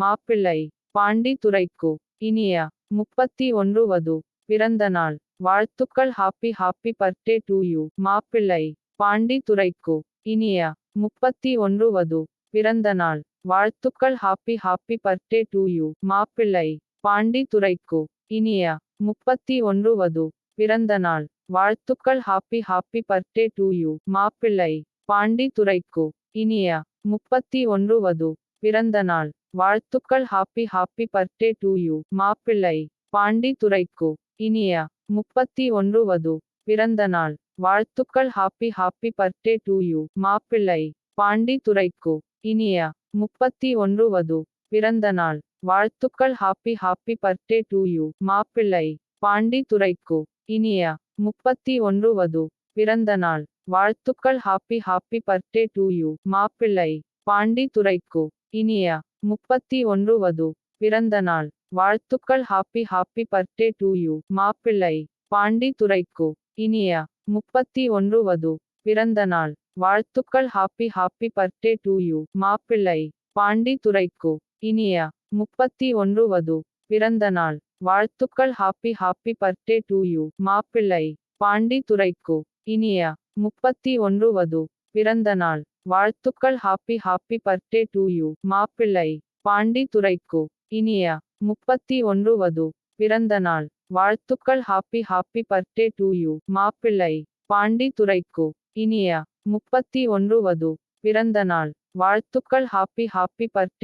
மாப்பிள்ளை பாண்டி துரைக்கு இனிய 31 வது பிறந்த நாள் வாழ்த்துக்கள். Happy happy birthday to you. மாப்பிள்ளை பாண்டி துரைக்கு இனிய 31 வது பிறந்த நாள் வாழ்த்துக்கள். Happy happy birthday to you. மாப்பிள்ளை பாண்டி துரைக்கு இனிய 31 வது பிறந்த நாள் வாழ்த்துக்கள். Happy happy birthday to you. மாப்பிள்ளை பாண்டி துரைக்கு இனிய 31 வது பிறந்த நாள் வாழ்த்துக்கள். Happy happy birthday to you. மாப்பிள்ளை பாண்டி துரைக்கு இனிய 31 வது பிறந்த நாள் வாழ்த்துக்கள். Happy happy birthday to you. மாப்பிள்ளை பாண்டி துரைக்கு இனிய 31 வது பிறந்த நாள் வாழ்த்துக்கள். Happy happy birthday to you. மாப்பிள்ளை பாண்டி துரைக்கு இனிய 31 வது பிறந்த நாள் வாழ்த்துக்கள். Happy happy birthday to you. மாப்பிள்ளை பாண்டி துரைக்கு இனிய 31 வது பிறந்த நாள் வாழ்த்துக்கள். Happy happy birthday to you. மாப்பிள்ளை பாண்டி துரைக்கு இனிய 31 வது பிறந்த நாள் வாழ்த்துக்கள். Happy happy birthday to you. மாப்பிள்ளை பாண்டி துரைக்கு இனிய 31 வது பிறந்த நாள் வாழ்த்துக்கள். Happy happy birthday to you. மாப்பிள்ளை பாண்டி துரைக்கு இனிய 31 வது பிறந்த நாள் வாழ்த்துக்கள். Happy happy birthday to you. மாப்பிள்ளை பாண்டி துரைக்கு இனிய 31 வது பிறந்த நாள் வாழ்த்துக்கள். Happy happy birthday to you. மாப்பிள்ளை பாண்டி துரைக்கு இனிய 31 வது பிறந்த நாள் வாழ்த்துக்கள். Happy happy birthday